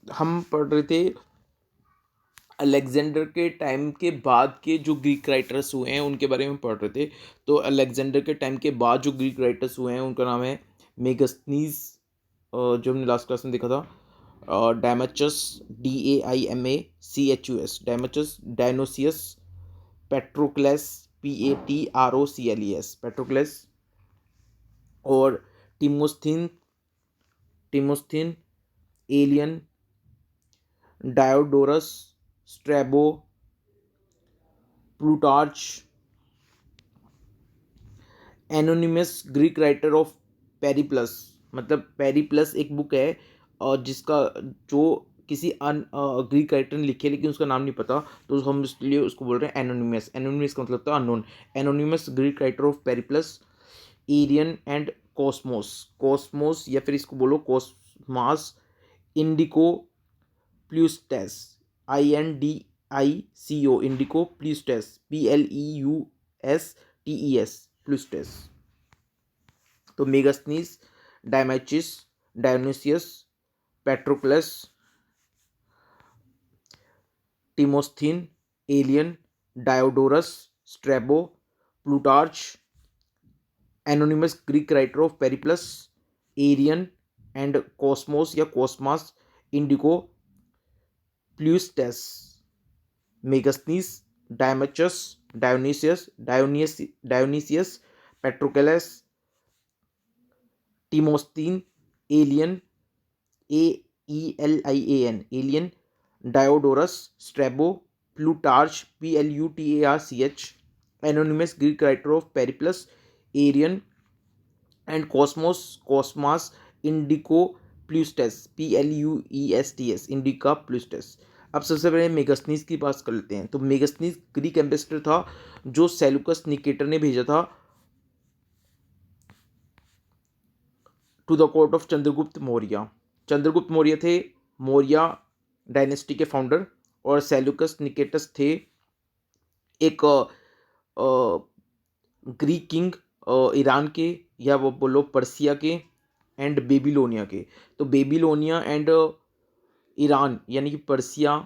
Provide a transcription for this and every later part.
हम पढ़ रहे थे अलेक्जेंडर के टाइम के बाद के जो ग्रीक राइटर्स हुए हैं उनके बारे में पढ़ रहे थे। तो अलेक्जेंडर के टाइम के बाद जो ग्रीक राइटर्स हुए हैं उनका नाम है मेगस्थनीज, जो हमने लास्ट क्लास में देखा था, Daimachus, DAIMACHUS, Daimachus, Dionysius, Patrocles, PATROCLES, Patrocles, और Timosthenes, Timosthenes, Aelian, Diodorus, Strabo, Plutarch, anonymous Greek writer of Periplus. मतलब पेरिप्लस एक बुक है और जिसका जो किसी ग्रीक राइटर ने लिखी है लेकिन उसका नाम नहीं पता, तो हम इसलिए उसको बोल रहे हैं एनोनिमस। एनोनिमस का मतलब था unknown. Anonymous Greek writer of Periplus, Arrian and Cosmos. Cosmos या फिर इसको बोलो Cosmas, Indicopleustes, INDICO, Indicopleustes, PLEUSTES, Pleustes. तो Megasthenes, Daimachus, Dionysius, Patrocles, Timosthenes, Aelian, Diodorus, Strabo, Plutarch, anonymous Greek writer of Periplus, Arrian and Cosmos या Cosmas, Indicopleustes, Megasthenes, Daimachus, Dionysius, Patrocles, Timosthenes, Aelian, AELIAN, Aelian, Diodorus, Strabo, Plutarch, PLUTARCH, anonymous Greek writer of Periplus, Arrian and Cosmos, Cosmas, IndiGo प्लूस्टेस, PLUESTS, indica प्लूस्टेस। अब सबसे पहले मेगास्थनीस की बात कर लेते हैं। तो मेगास्थनीस ग्रीक एम्बेसडर था जो सेलुकस निकेटर ने भेजा था to the court of Chandragupta Maurya. Chandragupta Maurya थे मौर्य डायनेस्टी के फाउंडर, और सेल्यूकस निकेटस थे एक ग्रीक किंग, ईरान के, या वो बोलो पर्सिया के एंड बेबीलोनिया के। तो बेबीलोनिया एंड ईरान यानी कि पर्सिया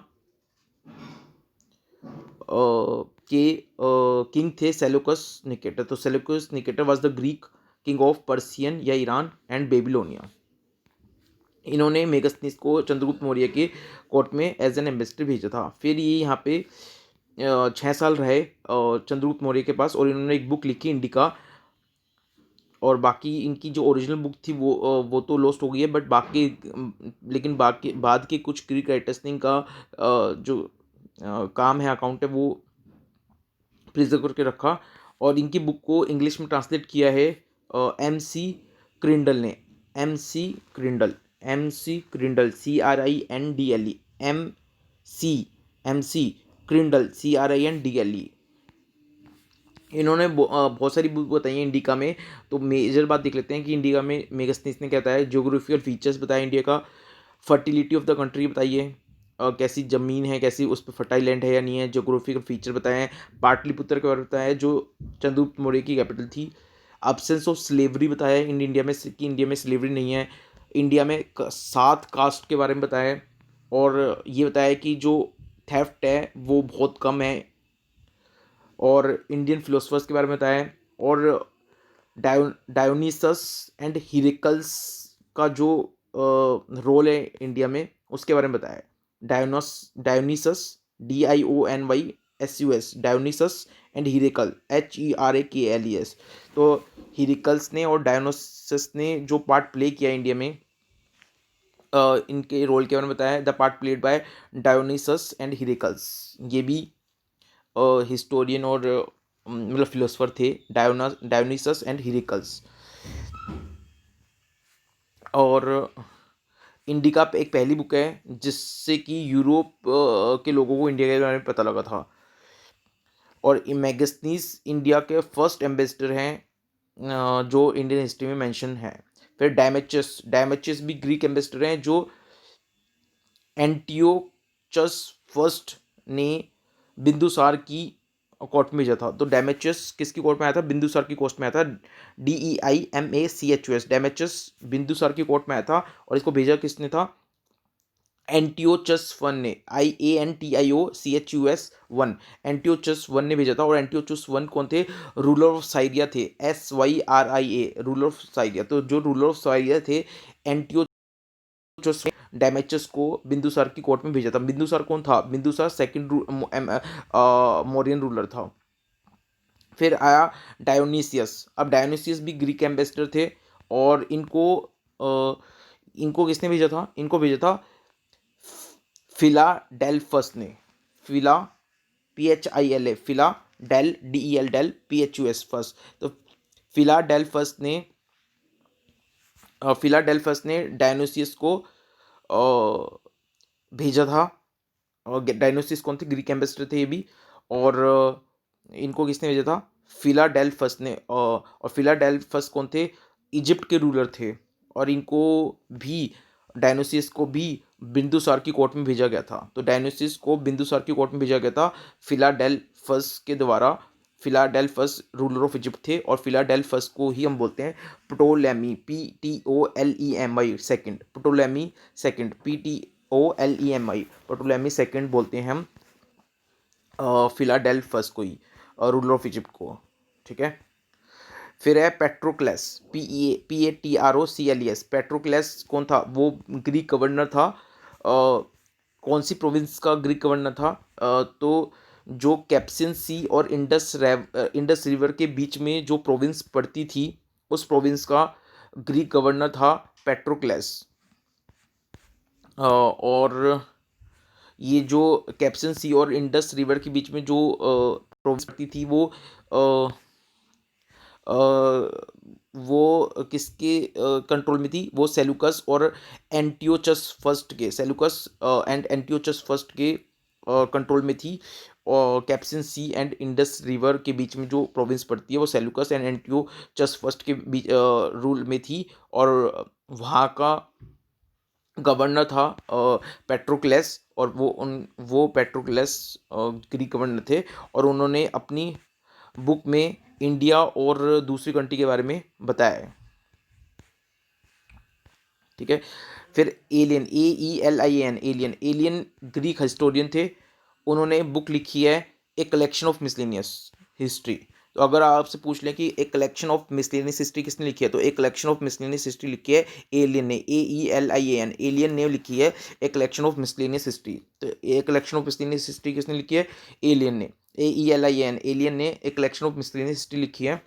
के किंग थे सेल्यूकस निकेटर। तो Seleucus Nicator was the Greek king of Persian या ईरान एंड बेबीलोनिया। इन्होंने मेगास्थनीस को चंद्रगुप्त मौर्य के कोर्ट में एज एन एम्बेसडर भेजा था। फिर ये यहाँ पे 6 साल रहे चंद्रगुप्त मौर्य के पास, और इन्होंने एक बुक लिखी इंडिका। और बाकी इनकी जो ओरिजिनल बुक थी वो तो लॉस्ट हो गई है, बट बाकी लेकिन बाकी बाद के कुछ ग्रीक राइटर्स ने इनका जो काम है, अकाउंट है, वो प्रिजर्व करके रखा। और इनकी बुक को इंग्लिश में ट्रांसलेट किया है MC क्रिंडल ने। MC क्रिंडल, MC क्रिंडल, CRINDLE, MC क्रिंडल, CRINDLE। इन्होंने बहुत सारी बुक बताई है इंडिका में। तो मेजर बात देख लेते हैं कि इंडिका में मेगास्थनीस ने क्या बताया। ज्योग्राफिकल फीचर्स बताया इंडिया का, फर्टिलिटी ऑफ द कंट्री बताइए, कैसी ज़मीन है, कैसी उस पर फर्टाइल लैंड है या नहीं है, ज्योग्राफिकल फीचर बताए हैं। पाटलिपुत्र के बारे में बताया है जो चंद्रगुप्त मौर्य की कैपिटल थी। अब्सेंस ऑफ स्लेवरी बताया है इंडिया में, कि इंडिया में स्लेवरी नहीं है। इंडिया में 7 कास्ट के बारे में बताया है। और ये बताया कि जो थेफ्ट है वो बहुत कम है। और इंडियन फिलोसफर्स के बारे में बताया है। और डायोनिसस एंड हिरिकल्स का जो रोल है इंडिया में उसके बारे में बताया है। Dionysus, DIONYSUS, Dionysus and Heracles, HERAKLES। तो हिरिकल्स ने और डायोनिसस ने जो पार्ट प्ले किया इंडिया में, इनके रोल के बारे में बताया है। The part played by Dionysus and Heracles. ये भी हिस्टोरियन और मतलब फिलोसफर थे, डायोनिसस एंड हिरिकल्स। और इंडिका पे एक पहली बुक है जिससे कि यूरोप के लोगों को इंडिया के बारे में पता लगा था। और मेगास्थनीस इंडिया के फर्स्ट एम्बेसडर हैं जो इंडियन हिस्ट्री में मेंशन है। फिर डायमेचस, डायमेचस भी ग्रीक एम्बेसडर हैं जो एंटियोचस फर्स्ट ने बिंदुसार की कोर्ट में भेजा था। तो डायमेचस किसकी कोर्ट में आया था? बिंदुसार की कोर्ट में आया था। DEIMACHUS, डायमेचस बिंदुसार की कोर्ट में आया था। और इसको भेजा किसने था? एंटियोचस वन ने, ANTIOCHUS 1, एंटियोचस वन ने भेजा था। और एंटियोचस वन कौन थे? रूलर ऑफ साइरिया थे, SYRIA, रूलर ऑफ साइरिया। तो जो रूलर ऑफ साइरिया थे, एंटियोचस ने डैमेचस को बिंदुसार की कोर्ट में भेजा था। बिंदुसार कौन था? बिंदुसार सेकंड मौर्यन रूलर था। फिर आया डायोनिसियस। अब डायोनिसियस भी ग्रीक एम्बेसडर थे, और इनको किसने भेजा था? इनको भेजा था फिलाडेल्फस ने। Phila PHILA, Phila del DEL del PHUS first. तो फिलाडेल्फस ने फिलाडेल्फस ने डायनोसियस को भेजा था। और डायनोसियस कौन थे? ग्रीक एम्बेसडर थे ये भी। और इनको किसने भेजा था? फिलाडेल्फस ने। और फिलाडेल्फस कौन थे? इजिप्ट के रूलर थे। और इनको भी, डायनोसियस को भी बिंदुसार की कोर्ट में भेजा गया था। तो डायनोसियस को बिंदुसार की कोर्ट में भेजा गया था फिलाडेल्फस के द्वारा। फिलाडेल्फस रूलर ऑफ इजिप्ट थे, और फिलाडेल्फस को ही हम बोलते हैं Ptolemy, PTOLEMI second, Ptolemy second, PTOLEMI, Ptolemy second बोलते हैं हम फिलाडेल्फस को ही, रूलर ऑफ इजिप्ट को। ठीक है। फिर है पेट्रोक्लेस, PATROCLES। पेट्रोक्लेस कौन था? वो ग्रीक गवर्नर था। कौन सी प्रोविंस का ग्रीक गवर्नर था? तो जो कैप्सियन सी और इंडस रिवर के बीच में जो प्रोविंस पड़ती थी, उस प्रोविंस का ग्रीक गवर्नर था पेट्रोक्लेस। और ये जो कैप्सियन सी और इंडस रिवर के बीच में जो प्रोविंस पड़ती थी, वो किसके कंट्रोल में थी? वो सेलुकस और एंटियोचस फर्स्ट के, सेलुकस एंड एंटियोचस फर्स्ट के कंट्रोल में थी। और Caspian sea and Indus river के बीच में जो प्रोविंस पड़ती है, वो सेलुकस एंड एंटियोचस फर्स्ट के बीच रूल में थी। और वहाँ का गवर्नर था पेट्रोक्लेस। और वो पेट्रोक्लेस ग्रीक गवर्नर थे, और उन्होंने अपनी बुक में इंडिया और दूसरी कंट्री के बारे में बताया है। ठीक है। फिर alien, AELIAN, alien. Alien Greek historian थे। उन्होंने बुक लिखी है a collection of miscellaneous history. तो अगर आपसे पूछ लें कि एक कलेक्शन ऑफ मिसलेनियस हिस्ट्री किसने लिखी है, तो एक कलेक्शन ऑफ मिसलेनियस हिस्ट्री लिखी है एलियन ने, AELIAN, एलियन ने लिखी है a collection of miscellaneous history. तो a collection of miscellaneous history किसने लिखी है? एलियन ने, AELIAN, एलियन ने एक कलेक्शन ऑफ मिसलेनियस हिस्ट्री लिखी है,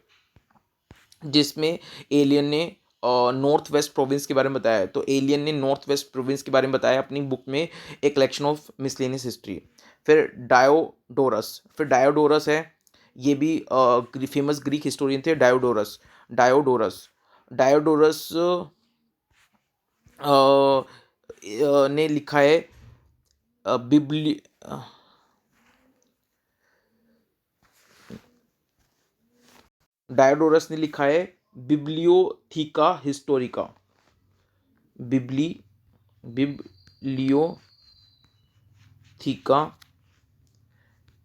जिसमें एलियन ने नॉर्थ वेस्ट प्रोविंस के बारे में बताया है। तो एलियन ने नॉर्थ वेस्ट प्रोविंस के बारे में बताया अपनी बुक में एक कलेक्शन ऑफ मिसलेनियस हिस्ट्री। फिर डायोडोरस है। ये भी फेमस ग्रीक हिस्टोरियन थे, डायोडोरस। डायोडोरस ने लिखा है बिब्ली डायोडोरस ने लिखा है बिब्लियोथीका हिस्टोरिका, बिब्लियोथीका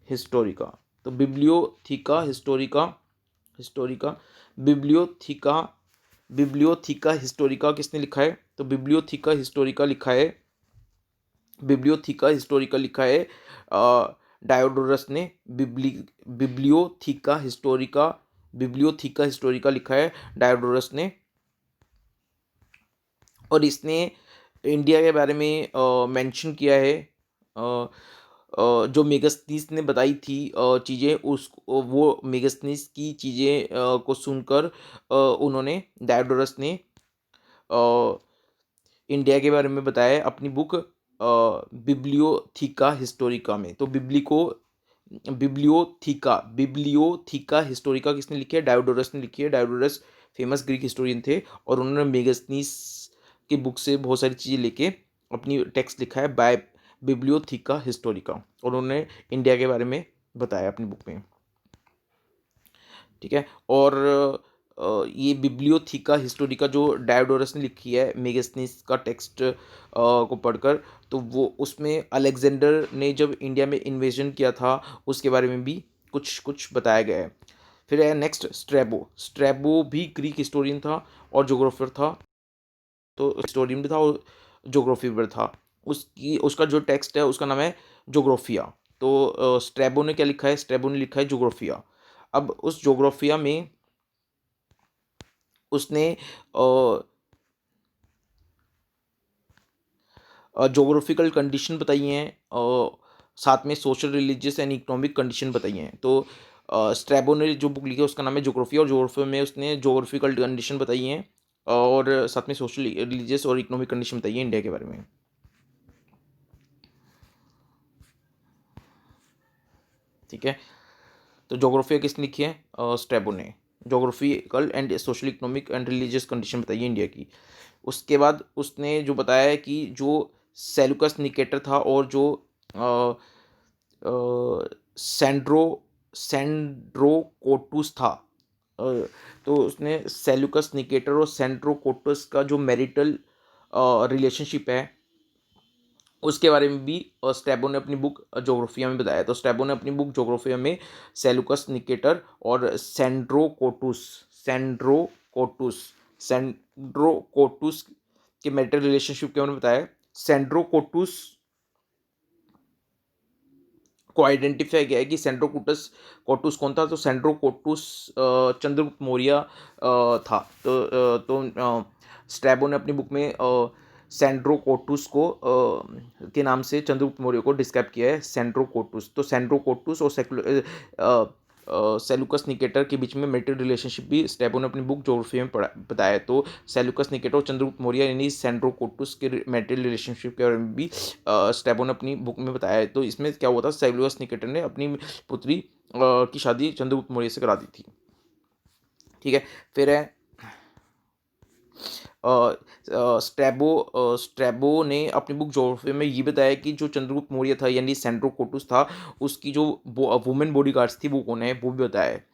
हिस्टोरिका। तो बिब्लियोथीका हिस्टोरिका, बिब्लियोथीका बिब्लियोथीका हिस्टोरिका किसने लिखा है? तो बिब्लियोथीका हिस्टोरिका लिखा है डायोडोरस ने। बिब्लियोथीका हिस्टोरिका लिखा है डायोडोरस ने। और इसने इंडिया के बारे में मेंशन किया है। जो मेगास्थनीस ने बताई थी चीज़ें, वो मेगास्थनीस की चीज़ें को सुनकर उन्होंने, डायोडोरस ने इंडिया के बारे में बताया अपनी बुक बिब्लियोथीका हिस्टोरिका में। तो बिब्लियोथीका हिस्टोरिका किसने लिखी है? डायोडोरस ने लिखी है। डायोडोरस फेमस ग्रीक हिस्टोरियन थे, और उन्होंने मेगास्थनीस की बुक से बहुत सारी चीज़ें लेके अपनी टेक्स्ट लिखा है बाय बिब्लियोथीका हिस्टोरिका, और उन्होंने इंडिया के बारे में बताया अपनी बुक में। ठीक है। और ये बिब्लियोथीका हिस्टोरिका जो डायोडोरस ने लिखी है मेगास्थनीस का टेक्स्ट को पढ़कर, तो वो उसमें अलेक्जेंडर ने जब इंडिया में इन्वेजन किया था उसके बारे में भी कुछ कुछ बताया गया है। फिर है नेक्स्ट स्ट्रैबो भी ग्रीक हिस्टोरियन था और जोग्राफर था। तो हिस्टोरियन भी था और जोग्राफर था। उसका जो टेक्स्ट है उसका नाम है जोग्राफिया। तो स्ट्रैबो ने क्या लिखा है, स्ट्रैबो ने लिखा है जोग्राफिया। अब उस जोग्राफिया में उसने जोग्राफिकल कंडीशन बताई हैं और साथ में social, religious and economic condition बताई हैं। तो स्ट्रैबो ने जो बुक लिखी है उसका नाम है जोग्राफी, और जोग्राफी में उसने जोग्राफिकल कंडीशन बताई हैं और साथ में सोशल, रिलीजियस और इकोनॉमिक कंडीशन बताई है इंडिया के बारे में। ठीक है, तो जोग्राफिया किसने लिखी है? स्ट्रैबो ने। Geographical and social, economic and religious condition बताई है इंडिया की। उसके बाद उसने जो बताया है कि जो सेलुकस निकेटर था और जो सेंड्रो सेंड्रोकोटुस था, अ, तो उसने सेलुकस निकेटर और सेंड्रोकोटस का जो मैरिटल रिलेशनशिप है उसके बारे में भी स्ट्रैबो ने अपनी बुक जोग्राफिया में बताया। तो स्ट्रैबो ने अपनी बुक जोग्राफिया में सेलुकस निकेटर और सेंड्रोकोटुस सेंड्रोकोटुस के मैरिटल रिलेशनशिप के बारे में बताया। सेंड्रोकोटुस को आइडेंटिफाई किया है कि सेंड्रोकोटस कोटुस कौन था। तो सेंड्रोकोटुस चंद्रगुप्त मौर्य था। तो स्ट्रैबो ने अपनी बुक में सेंड्रोकोटुस को के नाम से चंद्रगुप्त मौर्य को डिस्क्राइब किया है, सेंड्रोकोटुस। तो सेंड्रोकोटुस और सेलुकस निकेटर के बीच में मैरिटल रिलेशनशिप भी स्ट्रैबो ने अपनी बुक ज्योग्राफी में बताया। तो सेलुकस निकेटर और चंद्रगुप्त मौर्य यानी सेंड्रोकोटुस के मैरिटल रिलेशनशिप के बारे में भी स्ट्रैबो ने अपनी बुक में बताया है। तो इसमें क्या हुआ था, सेलुकस निकेटर ने अपनी पुत्री की शादी चंद्रगुप्त मौर्य से करा दी थी। ठीक है, फिर है स्ट्रैबो ने अपनी बुक ज्योग्राफी में ये बताया कि जो चंद्रगुप्त मौर्य था यानी सेंड्रोकोटुस था, उसकी जो वुमेन बॉडीगार्ड्स थी वो कौन है वो भी बताया है।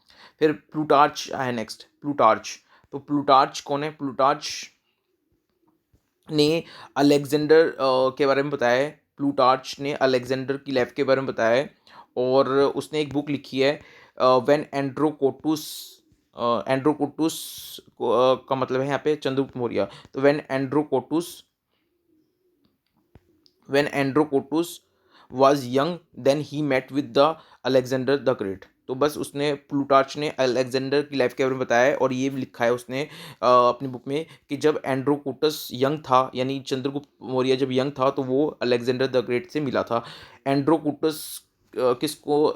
फिर प्लूटार्च है नेक्स्ट, प्लूटार्च। तो प्लूटार्च कौन है? प्लूटार्च ने अलेक्जेंडर के बारे में बताया है। प्लूटार्च ने अलेक्जेंडर की लाइफ के बारे में बताया है और उसने एक बुक लिखी है व्हेन एंड्रोकोटुस। एंड्रोकोटुस का मतलब है यहाँ पे चंद्रगुप्त मौर्य। तो when Androcottus was young then he met with the Alexander the Great. तो बस उसने, प्लूटार्च ने अलेक्जेंडर की लाइफ के बारे में बताया है और ये भी लिखा है उसने अपनी बुक में कि जब एंड्रोकोटस यंग था यानी चंद्रगुप्त मौर्य जब यंग था तो वो अलेक्जेंडर द ग्रेट से मिला था। एंड्रोकोटस किसको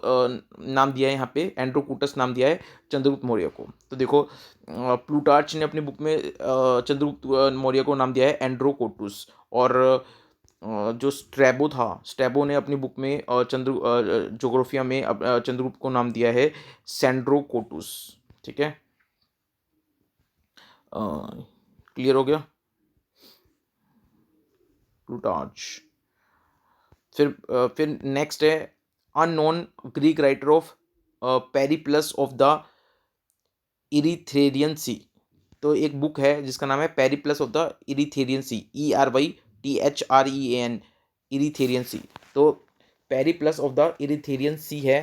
नाम दिया है यहाँ पे? एंड्रोकोटस नाम दिया है चंद्रगुप्त मौर्य को। तो देखो प्लूटार्च ने अपनी बुक में चंद्रगुप्त मौर्य को नाम दिया है एंड्रोकोटस, और जो स्ट्रैबो था, स्ट्रैबो ने अपनी बुक में जोग्राफिया में चंद्रगुप्त को नाम दिया है सेंड्रोकोटुस। ठीक है, क्लियर हो गया? प्लूटार्च। फिर नेक्स्ट है unknown Greek writer of Periplus of the Erythraean Sea. तो एक बुक है जिसका नाम है Periplus of the Erythraean Sea, ERYTHREAN, Erythraean Sea. तो Periplus of the Erythraean Sea है।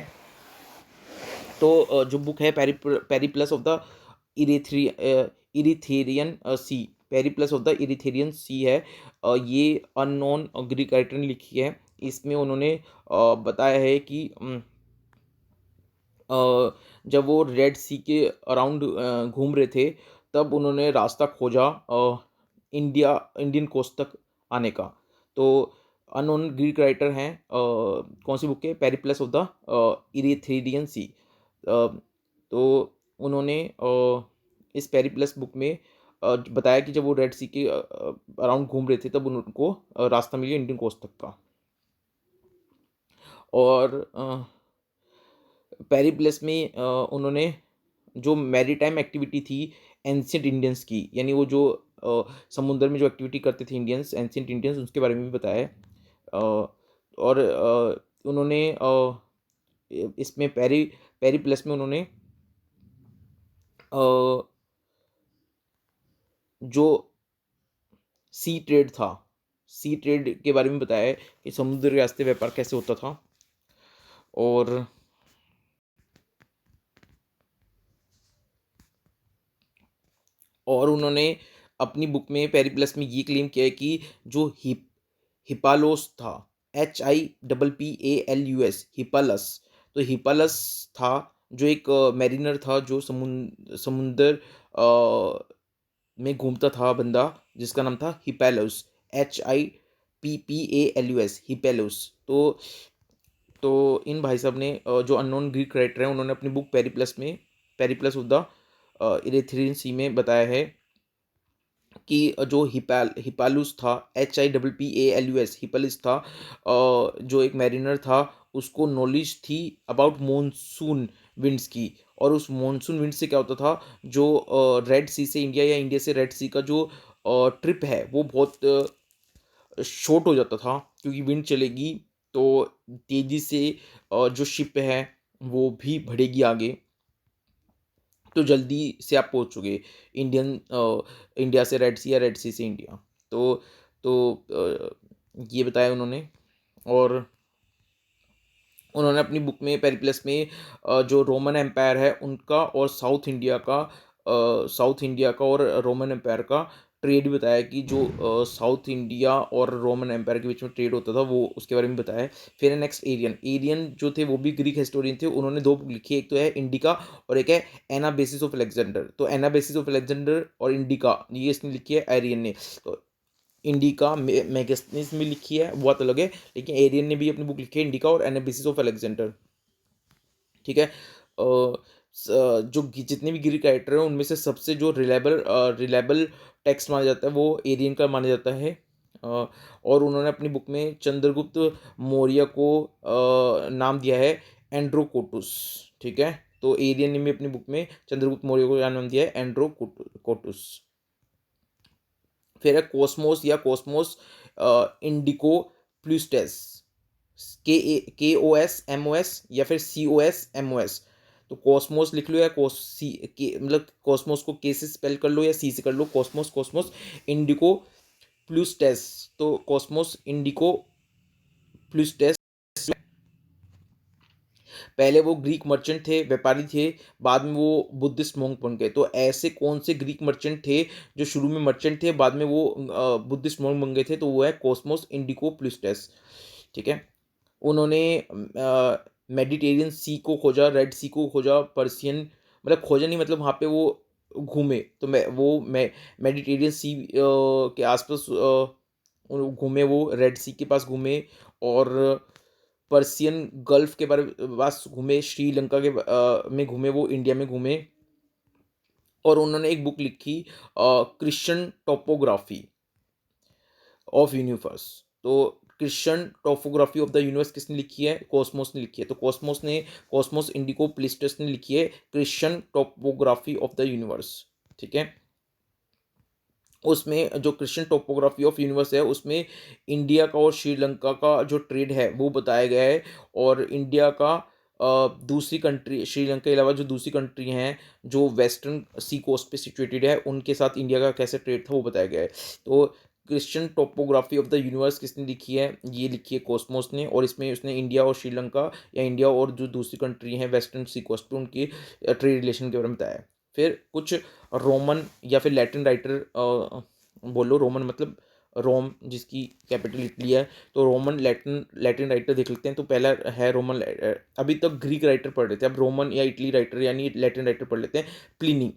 तो जो बुक है Periplus of the Erythraean Sea, Periplus of the Erythraean Sea है। ये अननोन ग्रीक राइटर ने लिखी है। इसमें उन्होंने बताया है कि जब वो रेड सी के अराउंड घूम रहे थे तब उन्होंने रास्ता खोजा इंडियन कोस्ट तक आने का। तो अननोन ग्रीक राइटर हैं, कौन सी बुक के? पेरिप्लस ऑफ द इरीथ्रेडियन सी। तो उन्होंने इस पेरिप्लस बुक में बताया कि जब वो रेड सी के अराउंड घूम रहे थे तब उनको रास्ता मिला इंडियन कोस्ट तक का। और पेरिप्लस में उन्होंने जो मैरीटाइम एक्टिविटी थी एंशियंट इंडियंस की, यानी वो जो समुद्र में जो एक्टिविटी करते थे इंडियंस, एंशियंट इंडियंस, उसके बारे में भी बताया है। और उन्होंने इसमें पेरिप्लस में उन्होंने जो सी ट्रेड था, सी ट्रेड के बारे में बताया है कि समुद्र के रास्ते व्यापार कैसे होता था। और उन्होंने अपनी बुक में पेरिप्लस में ये क्लेम किया है कि जो हिपालोस था, HIPPALUS, हिपालस। तो हिपालस था जो एक मैरिनर था, जो समुंदर में घूमता था बंदा, जिसका नाम था हिपेलुस, HIPPALUS, हिपेलुस। तो इन भाई साहब ने जो अननोन ग्रीक राइटर हैं, उन्होंने अपनी बुक पेरिप्लस ऑफ द इरेथ्रियन सी में बताया है कि जो हिपालुस था, HIPPALUS, हिपालुस था, जो एक मैरिनर था, उसको नॉलेज थी अबाउट मॉनसून विंड्स की। और उस मॉनसून विंड से क्या होता था, जो रेड सी से इंडिया या इंडिया से रेड सी का जो ट्रिप है, वो बहुत शॉर्ट हो जाता था, क्योंकि विंड चलेगी तो तेज़ी से जो शिप है वो भी बढ़ेगी आगे, तो जल्दी से आप पहुँचोगे इंडिया से रेड सी या रेड सी से इंडिया। तो ये बताया उन्होंने। और उन्होंने अपनी बुक में पेरिप्लस में जो रोमन एम्पायर है उनका और साउथ इंडिया का और रोमन एम्पायर का ट्रेड बताया, कि जो साउथ इंडिया और रोमन एम्पायर के बीच में ट्रेड होता था, वो उसके बारे में बताया है। फिर है नेक्स्ट एरियन जो थे वो भी ग्रीक हिस्टोरियन थे, उन्होंने दो बुक लिखी है, एक तो है इंडिका और एक है एनाबेसिस ऑफ अलेक्जेंडर। तो एनाबेसिस ऑफ अलेक्जेंडर और इंडिका ये इसने लिखी है एरियन ने। तो इंडिका मैगस्थनीज में लिखी है, बहुत अलग है, लेकिन एरियन ने भी अपनी बुक लिखी है इंडिका और एनाबिसिस ऑफ अलेक्जेंडर। ठीक है। जो जितने भी ग्रीक राइटर हैं उनमें से सबसे जो रिलायबल टेक्स्ट माना जाता है वो एरियन का माना जाता है। और उन्होंने अपनी बुक में चंद्रगुप्त मौर्य को नाम दिया है एंड्रोकोटुस। ठीक है। तो एरियन ने भी अपनी बुक में चंद्रगुप्त मौर्य को क्या नाम दिया है, एंड्रोकोटुस। फिर है कॉस्मोस या कॉस्मोस इंडिको प्लूस्टेस, KOSMOS या फिर COSMOS। तो कॉस्मोस लिख लो या मतलब कॉस्मोस को के से स्पेल कर लो या सी से कर लो, कॉस्मोस इंडिको प्लूस्टेस। तो कॉस्मोस इंडिको प्लूस्टेस, पहले वो ग्रीक मर्चेंट थे, व्यापारी थे, बाद में वो बुद्धिस्ट मोंक बन गए। तो ऐसे कौन से ग्रीक मर्चेंट थे जो शुरू में मर्चेंट थे, बाद में वो बुद्धिस्ट मोंक बन गए थे, तो वो है कॉस्मोस इंडिको प्लूस्टेस। ठीक है। उन्होंने मेडिटेरियन सी को खोजा, रेड सी को खोजा, पर्सियन, मतलब खोजा नहीं, मतलब वहाँ पे वो घूमे, तो मैं मेडिटेरियन सी के आसपास घूमे, वो रेड सी के पास घूमे, और पर्सियन गल्फ के बारे पास घूमे, श्रीलंका के में घूमे, वो इंडिया में घूमे। और उन्होंने एक बुक लिखी क्रिश्चियन टोपोग्राफी ऑफ यूनिवर्स। तो Christian topography of the universe किसने लिखी है, कॉस्मोस ने लिखी है। तो कॉस्मोस इंडिको प्लिस्टस ने लिखी है Christian topography of the universe. ठीक है। उसमें जो क्रिश्चियन टोपोग्राफी ऑफ यूनिवर्स है, उसमें इंडिया का और श्रीलंका का जो ट्रेड है वो बताया गया है, और इंडिया का दूसरी कंट्री, श्रीलंका के अलावा जो दूसरी कंट्री हैं जो वेस्टर्न सी कोस्ट पे सिचुएटेड है, उनके साथ इंडिया का कैसे ट्रेड था वो बताया गया है। तो Christian topography of the universe किसने लिखी है, ये लिखी है कॉस्मोस ने, और इसमें उसने इंडिया और श्रीलंका या इंडिया और जो दूसरी कंट्री हैं वेस्टर्न सी कोस्ट पे उनकी ट्रेड रिलेशन के बारे में बताया है। फिर कुछ रोमन या फिर लैटिन राइटर, बोलो रोमन मतलब रोम, जिसकी कैपिटल इटली है, तो रोमन लैटिन राइटर देख लेते हैं। तो पहला है रोमन, अभी तक ग्रीक राइटर पढ़ रहे थे, अब रोमन या इटली राइटर यानी लैटिन राइटर पढ़ लेते हैं। प्लिनी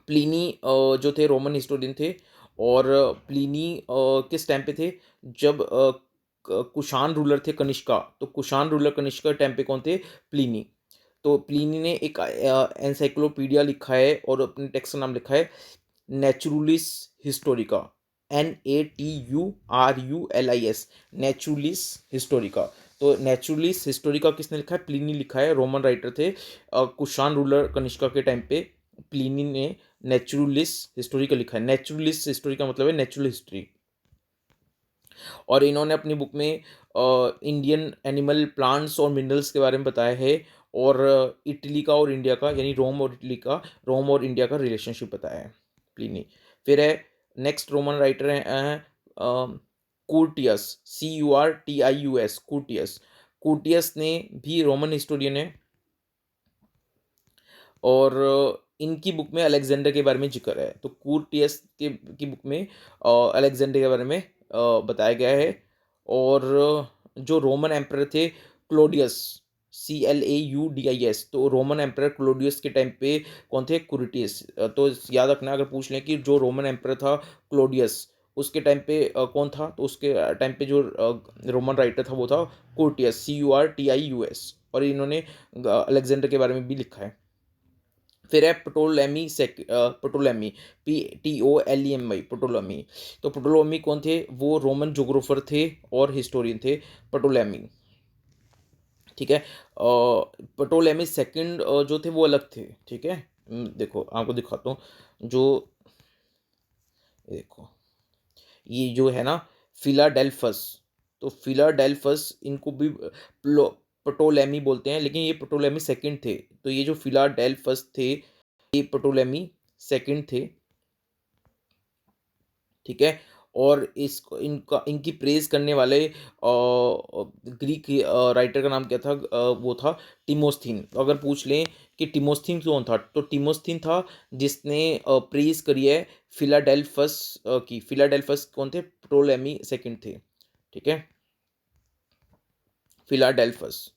प्लिनी जो थे रोमन हिस्टोरियन थे, और प्लिनी किस टाइम पे थे, जब कुषाण रूलर थे कनिष्का, तो कुषाण रूलर कनिष्का टाइम पे कौन थे, प्लिनी। तो प्लिनी ने एक एनसाइक्लोपीडिया लिखा है और अपने टेक्स्ट का नाम लिखा है naturalis Historica, NATURULIS, naturalis Historica. तो नेचुरलिस हिस्टोरिका किसने लिखा है, प्लिनी लिखा है, रोमन राइटर थे कुषाण रूलर कनिष्का के टाइम पे। प्लिनी ने नेचुरलिस हिस्टोरिका लिखा है, नेचुरलिस हिस्टोरिका मतलब है नेचुरल हिस्ट्री। और इन्होंने अपनी बुक में इंडियन एनिमल, प्लांट्स और मिनरल्स के बारे में बताया है, और इटली का और इंडिया का, यानी रोम और इंडिया का रिलेशनशिप बताया है प्लिनी। फिर है नेक्स्ट रोमन राइटर हैं कूर्टियस, CURTIUS, कूर्टियस। कूर्टियस ने भी रोमन हिस्टोरियन है, और इनकी बुक में अलेक्जेंडर के बारे में जिक्र है। तो कूर्टियस की बुक में अलेक्जेंडर के बारे में बताया गया है। और जो रोमन एम्परर थे क्लोडियस, CLAUDIS, तो रोमन एम्परर क्लोडियस के टाइम पे कौन थे? कुरिटियस। तो याद रखना अगर पूछ लें कि जो रोमन एम्परर था क्लोडियस, उसके टाइम पे कौन था? तो उसके टाइम पे जो रोमन राइटर था वो था कुर्टियस, CURTIUS। और इन्होंने अलेक्जेंडर के बारे में भी लिखा है। फिर है पटोलेमी, PTOLEMI, पटोलेमी। तो पटोलेमी कौन थे? वो रोमन जोग्राफर थे और हिस्टोरियन थे, पटोलेमी। ठीक है। पटोलेमी सेकंड जो थे वो अलग थे। ठीक है। देखो आपको दिखाता हूँ। जो ये देखो, ये जो है ना फिलाडेल्फस, तो फिलाडेल्फस इनको भी पटोलेमी बोलते हैं, लेकिन ये पटोलेमी सेकंड थे। तो ये जो फिलाडेल्फस थे ये पटोलेमी सेकंड थे। ठीक है। और इनका इनकी प्रेज करने वाले ग्रीक राइटर का नाम क्या था? वो था टिमोस्थीन। तो अगर पूछ लें कि टिमोस्थीन कौन था, तो टिमोस्थीन था जिसने प्रेज करी है फिलाडेल्फस की। फिलाडेल्फस कौन थे? प्टोलेमी सेकंड थे। ठीक है, फिलाडेल्फस।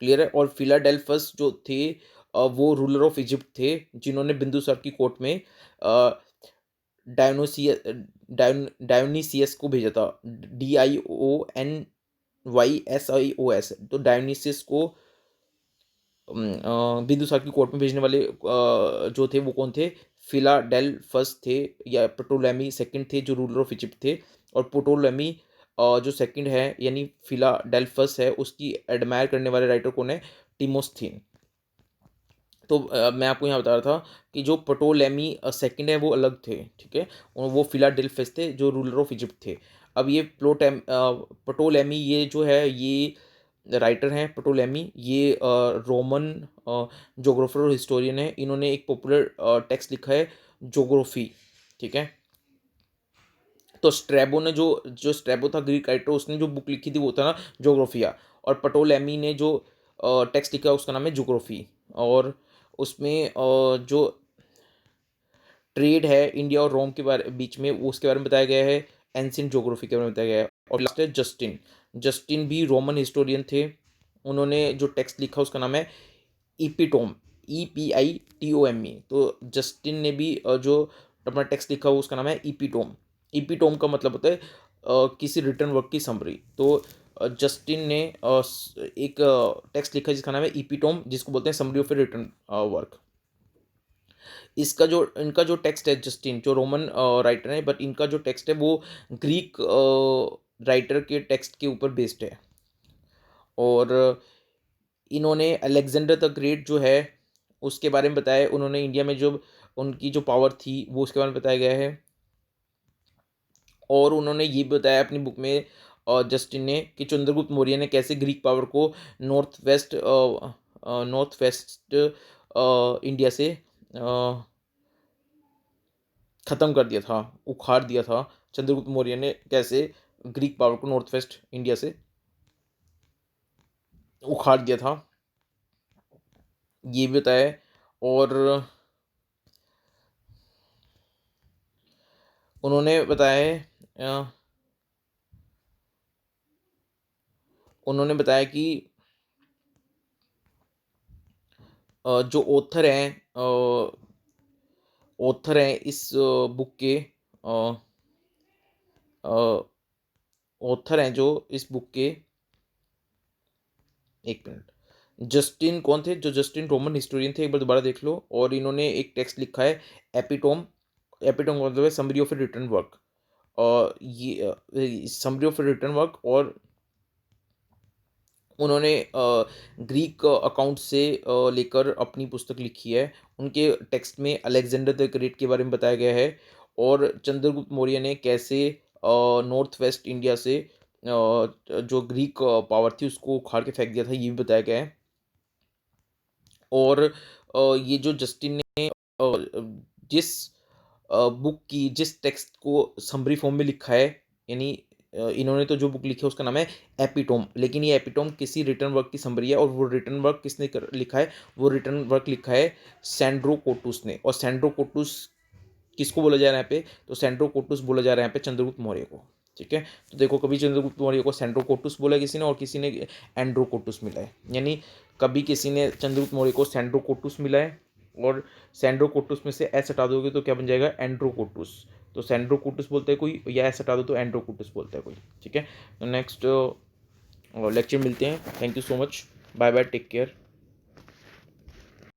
क्लियर है। और फिलाडेल्फस जो थे वो रूलर ऑफ इजिप्ट थे, जिन्होंने बिंदुसार की कोर्ट में डायोनोसियस डायोनीसियस को भेजा था। DIONYSIOS। तो डायोनीसियस को बिंदुसार की कोर्ट में भेजने वाले जो थे वो कौन थे? फिलाडेल्फस थे, या प्टोलेमी सेकंड थे जो रूलर ऑफ इजिप्ट थे। और प्टोलेमी जो सेकंड है यानी फिलाडेल्फस है, उसकी एडमायर करने वाले राइटर कौन है? टिमोस्थीन। तो मैं आपको यहाँ बता रहा था कि जो पटोलेमी सेकंड है वो अलग थे। ठीक है। और वो फिलाडेल्फस थे जो रूलर ऑफ इजिप्ट थे। अब ये पटोलेमी ये जो है ये राइटर हैं पटोलेमी, ये रोमन जोग्राफर और हिस्टोरियन है। इन्होंने एक पॉपुलर टेक्स्ट लिखा है, जोग्राफी। ठीक है। तो स्ट्रैबो ने जो जो स्ट्रैबो था ग्रीक राइटर, उसने जो बुक लिखी थी वो था ना जोग्राफिया। और पटोलेमी ने जो टेक्स्ट लिखा उसका नाम है जोग्राफी। और उसमें जो ट्रेड है इंडिया और रोम के बारे बीच में वो उसके बारे में बताया गया है। एंशिएंट ज्योग्राफी के बारे में बताया गया है। और लास्ट है जस्टिन। जस्टिन भी रोमन हिस्टोरियन थे। उन्होंने जो टेक्स्ट लिखा उसका नाम है इपिटोम, EPITOME। तो जस्टिन ने भी जो अपना टेक्स्ट लिखा हुआ उसका नाम है इपिटोम। इपिटोम का मतलब होता है किसी रिटर्न वर्क की समरी। तो जस्टिन ने एक टेक्स्ट लिखा जिसका नाम है इपिटोम, जिसको बोलते हैं summary of A written work. इसका जो इनका जो टेक्स्ट है, जस्टिन जो रोमन राइटर है, बट इनका जो टेक्स्ट है वो ग्रीक राइटर के टेक्स्ट के ऊपर बेस्ड है। और इन्होंने अलेक्जेंडर द ग्रेट जो है उसके बारे में बताया। उन्होंने इंडिया में जो उनकी जो पावर थी वो उसके बारे में बताया गया है। और उन्होंने ये भी बताया अपनी बुक में जस्टिन ने कि चंद्रगुप्त मौर्य ने कैसे ग्रीक पावर को नॉर्थ वेस्ट इंडिया से ख़त्म कर दिया था, उखाड़ दिया था। चंद्रगुप्त मौर्य ने कैसे ग्रीक पावर को नॉर्थ वेस्ट इंडिया से उखाड़ दिया था, ये भी बताया। और उन्होंने बताया है उन्होंने बताया कि जो ऑथर हैं इस बुक के ऑथर हैं जो इस बुक के, एक मिनट, जस्टिन कौन थे? जो जस्टिन रोमन हिस्टोरियन थे, एक बार दोबारा देख लो। और इन्होंने एक टेक्स्ट लिखा है एपिटोम। एपिटोम का मतलब है summary of A written work. और ये summary of A written work. और उन्होंने ग्रीक अकाउंट से लेकर अपनी पुस्तक लिखी है। उनके टेक्स्ट में अलेक्जेंडर द ग्रेट के बारे में बताया गया है। और चंद्रगुप्त मौर्य ने कैसे नॉर्थ वेस्ट इंडिया से जो ग्रीक पावर थी उसको उखाड़ के फेंक दिया था, ये भी बताया गया है। और ये जो जस्टिन ने जिस बुक की जिस टेक्स्ट को समरी फॉर्म में लिखा है, यानी इन्होंने तो जो बुक लिखी है उसका नाम है एपिटोम, लेकिन ये एपिटोम किसी रिटर्न वर्क की समरी है। और वो रिटर्न वर्क किसने लिखा है? वो रिटर्न वर्क लिखा है सैंड्रो कोटुस ने। और सैंड्रो कोटुस किसको बोला जा रहा है यहाँ पे? तो सैंड्रो कोटुस बोला जा रहा है यहाँ पे चंद्रगुप्त मौर्य को। ठीक है। तो देखो कभी चंद्रगुप्त मौर्य को सेंड्रोकोटस बोला किसी ने और किसी ने एंड्रोकोटस मिला है, यानी कभी किसी ने चंद्रगुप्त मौर्य को सेंड्रोकोटस मिला है और सेंड्रोकोटस में से एस हटा दोगे तो क्या बन जाएगा एंड्रोकोटस। तो सेंड्रोकोटस बोलते हैं कोई या एस हटा दो तो एंड्रोकोटस बोलता है कोई। ठीक है, तो नेक्स्ट लेक्चर मिलते हैं। Thank you so much, bye bye, take care.